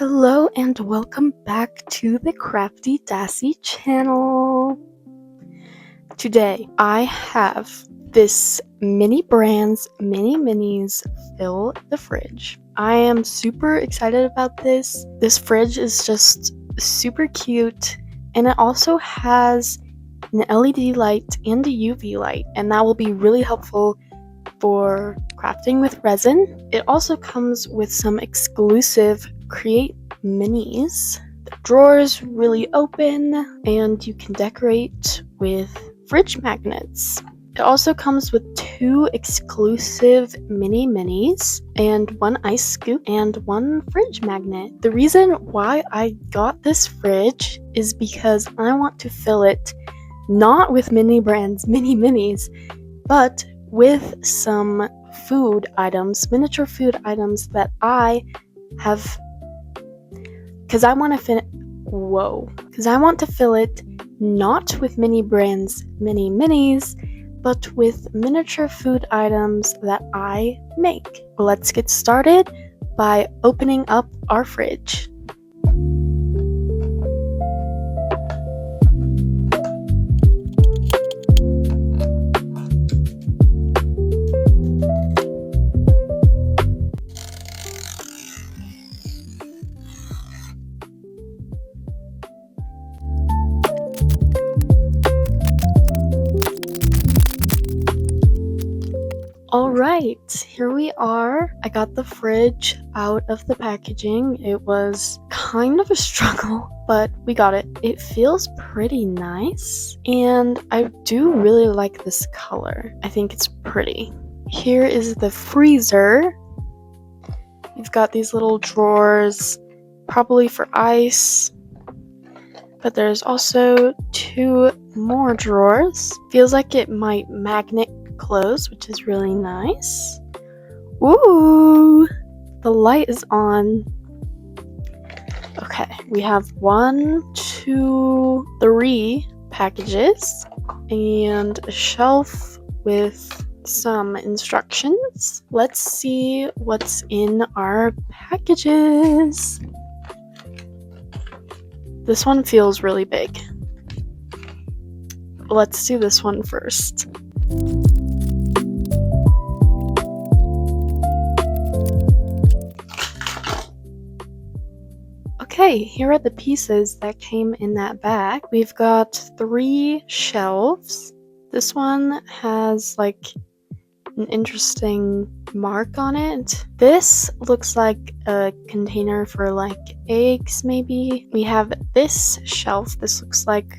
Hello and welcome back to the Crafty Dassy channel. Today I have this Mini Brands Mini Minis Fill the Fridge. I am super excited about this. This fridge is just super cute, and it also has an LED light and a UV light, and that will be really helpful for crafting with resin. It also comes with some exclusive Create minis. The drawers really open, and you can decorate with fridge magnets. It also comes with 2 exclusive mini minis and 1 ice scoop and 1 fridge magnet. The reason why I got this fridge is because I want to fill it not with Mini Brands Mini Minis, but with some food items, miniature food items that I have, because I want to fill it not with Mini Brands Mini Minis, but with miniature food items that I make. Let's get started by opening up our fridge. Alright, here we are. I got the fridge out of the packaging. It was kind of a struggle, but we got it. It feels pretty nice, and I do really like this color. I think it's pretty. Here is the freezer. You've got these little drawers, probably for ice, but there's also 2 more drawers. Feels like it might magnet close, which is really nice. Ooh, the light is on. Okay, we have 1, 2, 3 packages and a shelf with some instructions. Let's see what's in our packages. This one feels really big. Let's do this one first. Okay, here are the pieces that came in that bag. We've got 3 shelves. This one has like an interesting mark on it. This looks like a container for like eggs, maybe. We have this shelf. This looks like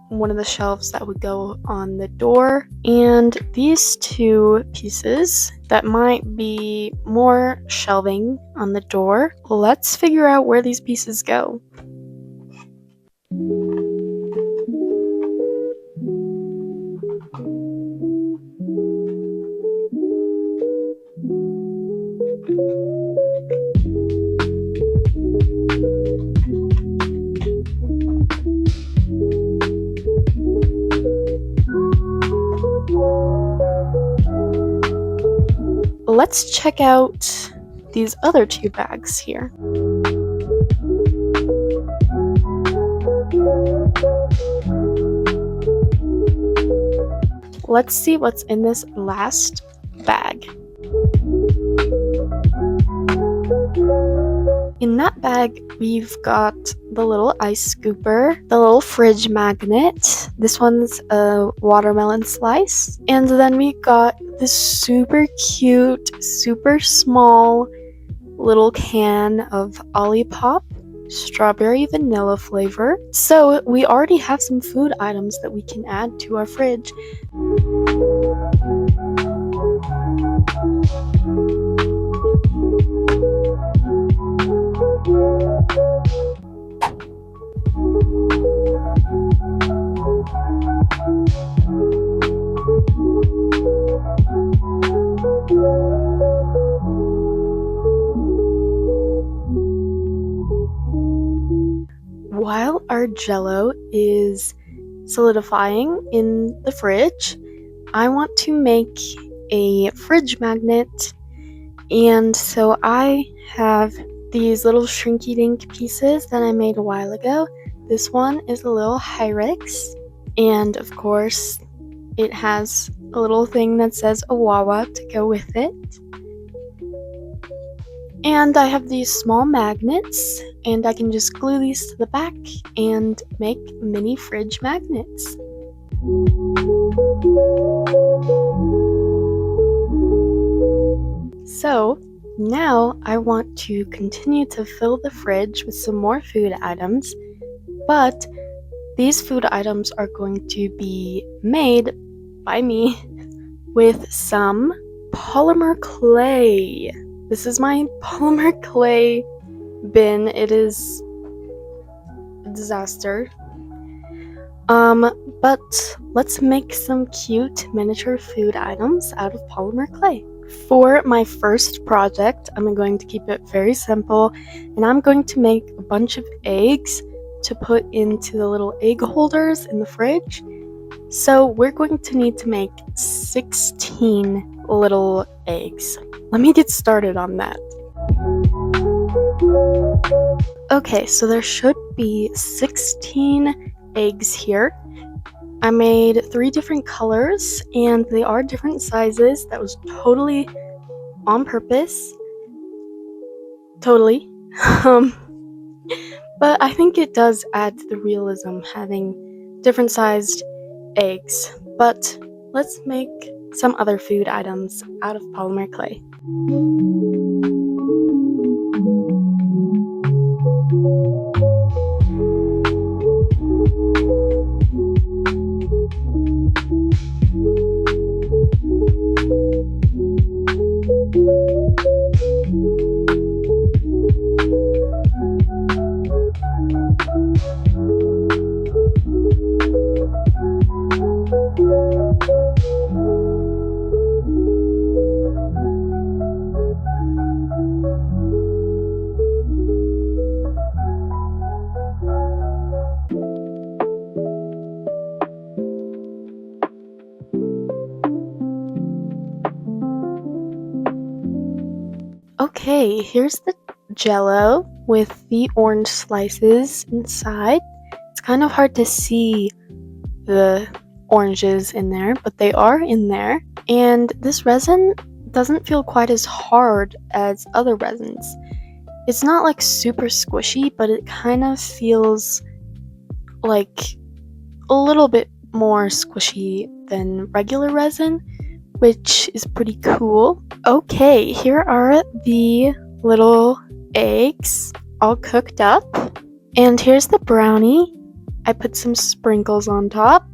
one of the shelves that would go on the door, and these 2 pieces that might be more shelving on the door. Let's figure out where these pieces go. Let's check out these other 2 bags here. Let's see what's in this last bag. In that bag, we've got the little ice scooper, the little fridge magnet. This one's a watermelon slice. And then we got this super cute, super small little can of Olipop strawberry vanilla flavor. So we already have some food items that we can add to our fridge. While our Jell-O is solidifying in the fridge, I want to make a fridge magnet, and so I have these little shrinky dink pieces that I made a while ago. This one is a little Hyrex, and of course it has a little thing that says Awawa to go with it. And I have these small magnets, and I can just glue these to the back and make mini fridge magnets. So now I want to continue to fill the fridge with some more food items, but these food items are going to be made by me with some polymer clay. This is my polymer clay bin. It is a disaster. But let's make some cute miniature food items out of polymer clay. For my first project, I'm going to keep it very simple, and I'm going to make a bunch of eggs to put into the little egg holders in the fridge. So we're going to need to make 16 little eggs. Let me get started on that. Okay, so there should be 16 eggs here. I made 3 different colors, and they are different sizes. That was totally on purpose. Totally. But I think it does add to the realism having different sized eggs. But let's make some other food items out of polymer clay. Okay, here's the Jell-O with the orange slices inside. It's kind of hard to see the oranges in there, but they are in there. And this resin doesn't feel quite as hard as other resins. It's not like super squishy, but it kind of feels like a little bit more squishy than regular resin, which is pretty cool. Okay, here are the little eggs all cooked up. And here's the brownie. I put some sprinkles on top.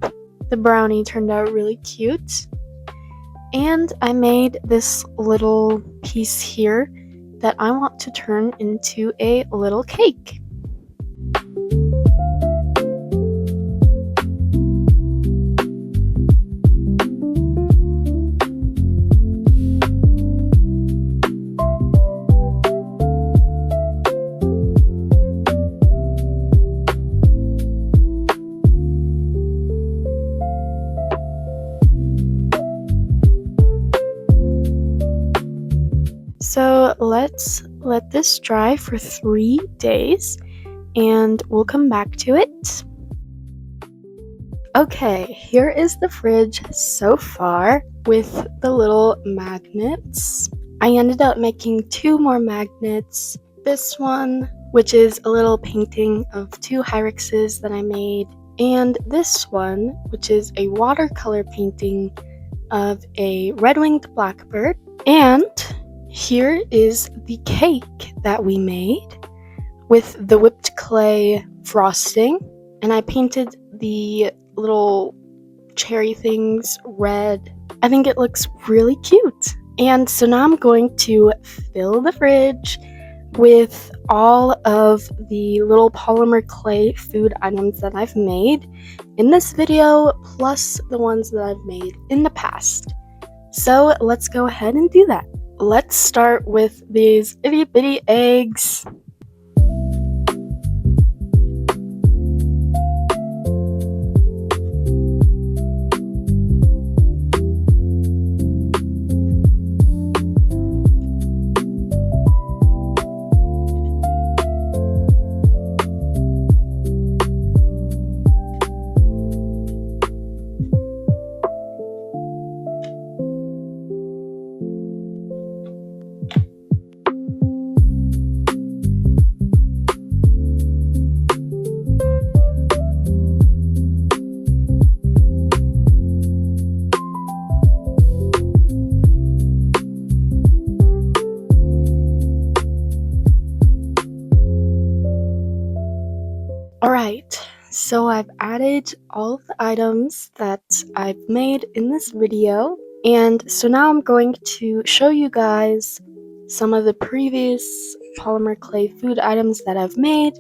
The brownie turned out really cute. And I made this little piece here that I want to turn into a little cake. So let's let this dry for 3 days and we'll come back to it. Okay, here is the fridge so far with the little magnets. I ended up making 2 more magnets. This one, which is a little painting of 2 Hyrexes that I made, and this one, which is a watercolor painting of a red-winged blackbird. And here is the cake that we made with the whipped clay frosting, and I painted the little cherry things red. I think it looks really cute. And so now I'm going to fill the fridge with all of the little polymer clay food items that I've made in this video, plus the ones that I've made in the past. So let's go ahead and do that. Let's start with these itty bitty eggs. I've added all of the items that I've made in this video, and so now I'm going to show you guys some of the previous polymer clay food items that I've made,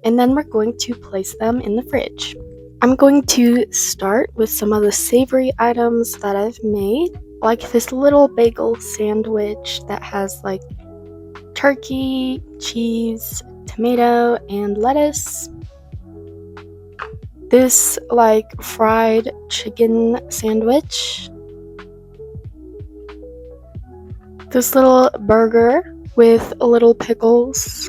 and then we're going to place them in the fridge. I'm going to start with some of the savory items that I've made, like this little bagel sandwich that has like turkey, cheese, tomato, and lettuce. This like fried chicken sandwich. This little burger with little pickles.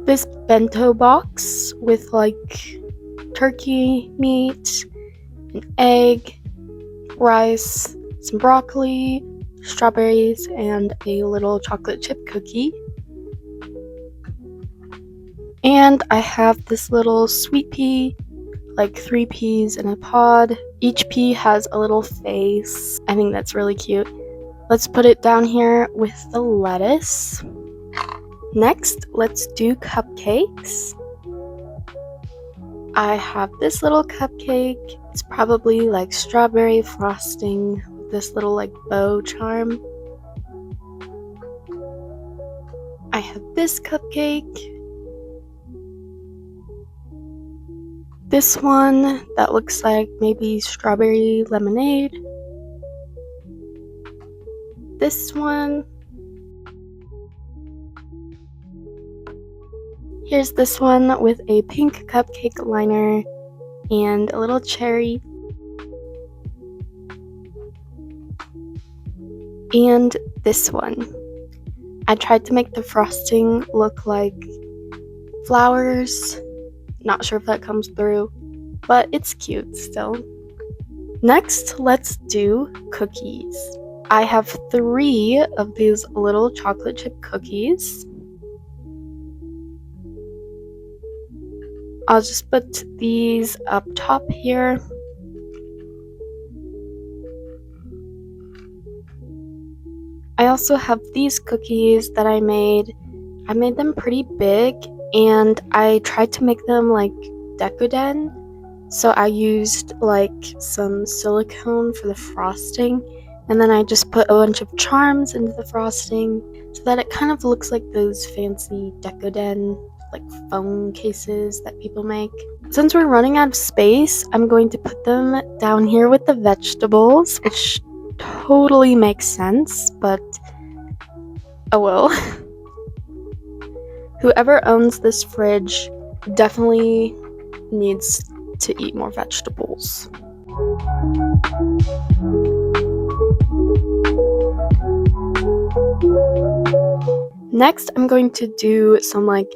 This bento box with like turkey meat, an egg, rice, some broccoli, strawberries, and a little chocolate chip cookie. And I have this little sweet pea, like 3 peas in a pod. Each pea has a little face. I think that's really cute. Let's put it down here with the lettuce. Next, let's do cupcakes. I have this little cupcake. It's probably like strawberry frosting with this little like bow charm. I have this cupcake. This one that looks like maybe strawberry lemonade. This one. Here's this one with a pink cupcake liner and a little cherry. And this one. I tried to make the frosting look like flowers. Not sure if that comes through, but it's cute still. Next, let's do cookies. I have 3 of these little chocolate chip cookies. I'll just put these up top here. I also have these cookies that I made. I made them pretty big, and I tried to make them like decadent. So I used like some silicone for the frosting, and then I just put a bunch of charms into the frosting so that it kind of looks like those fancy decadent like phone cases that people make. Since we're running out of space, I'm going to put them down here with the vegetables, which totally makes sense, but oh well. Whoever owns this fridge definitely needs to eat more vegetables. Next, I'm going to do some like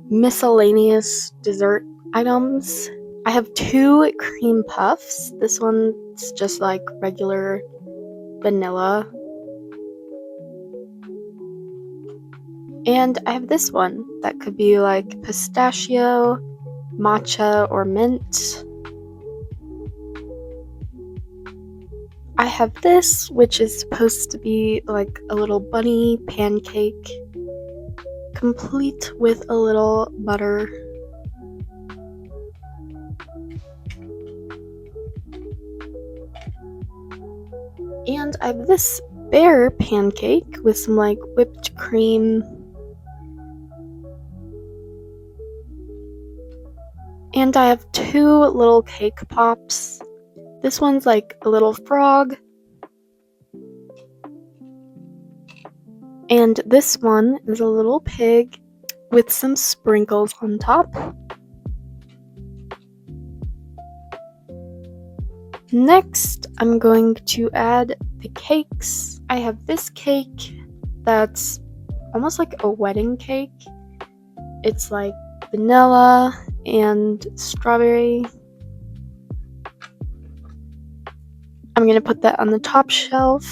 miscellaneous dessert items. I have 2 cream puffs. This one's just like regular vanilla. And I have this one that could be like pistachio, matcha, or mint. I have this, which is supposed to be like a little bunny pancake, complete with a little butter. And I have this bear pancake with some like whipped cream. And I have 2 little cake pops. This one's like a little frog. And this one is a little pig with some sprinkles on top. Next, I'm going to add the cakes. I have this cake that's almost like a wedding cake. It's like vanilla and strawberry. I'm going to put that on the top shelf.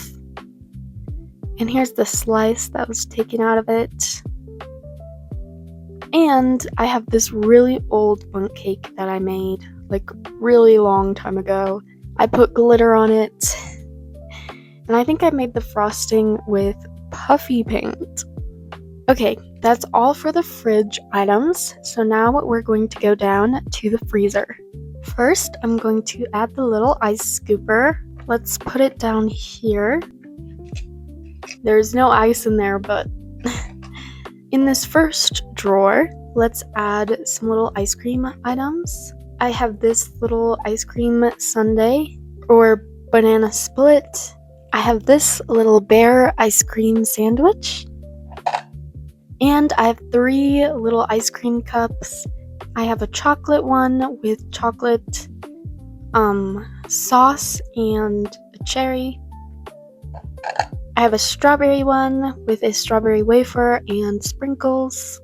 And here's the slice that was taken out of it. And I have this really old bundt cake that I made like really long time ago. I put glitter on it. And I think I made the frosting with puffy paint. Okay, That's all for the fridge items. So now we're going to go down to the freezer. First, I'm going to add the little ice scooper. Let's put it down here. There's no ice in there, but in this first drawer, let's add some little ice cream items. I have this little ice cream sundae or banana split. I have this little bear ice cream sandwich. And I have 3 little ice cream cups. I have a chocolate one with chocolate sauce and a cherry. I have a strawberry one with a strawberry wafer and sprinkles.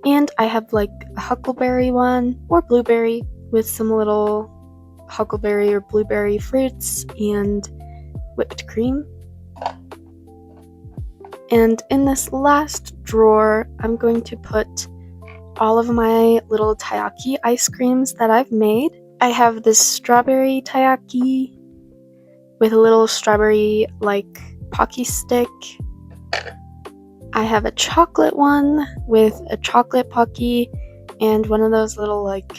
And I have like a huckleberry one or blueberry with some little huckleberry or blueberry fruits and whipped cream. And in this last drawer, I'm going to put all of my little taiyaki ice creams that I've made. I have this strawberry taiyaki with a little strawberry like Pocky stick. I have a chocolate one with a chocolate Pocky and one of those little like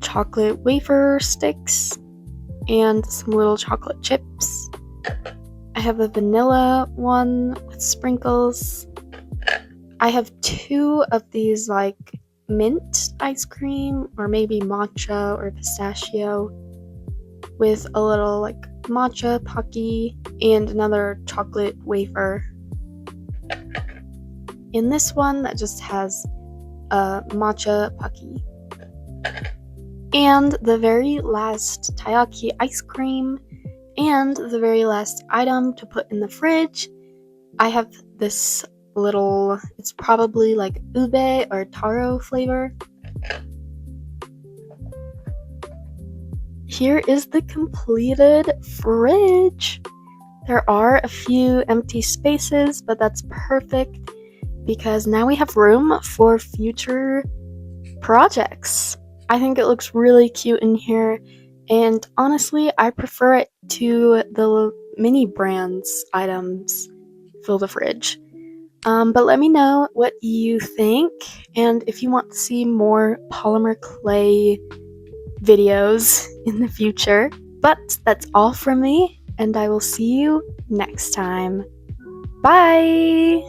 chocolate wafer sticks and some little chocolate chips. I have a vanilla one with sprinkles. I have 2 of these like mint ice cream or maybe matcha or pistachio with a little like matcha Pocky and another chocolate wafer. In this one that just has a matcha Pocky. And the very last taiyaki ice cream and the very last item to put in the fridge, I have this little, it's probably like ube or taro flavor. Here is the completed fridge. There are a few empty spaces, but that's perfect because now we have room for future projects. I think it looks really cute in here, and honestly, I prefer it to the mini brands items fill the fridge. But let me know what you think, and if you want to see more polymer clay videos in the future. But that's all from me, and I will see you next time. Bye!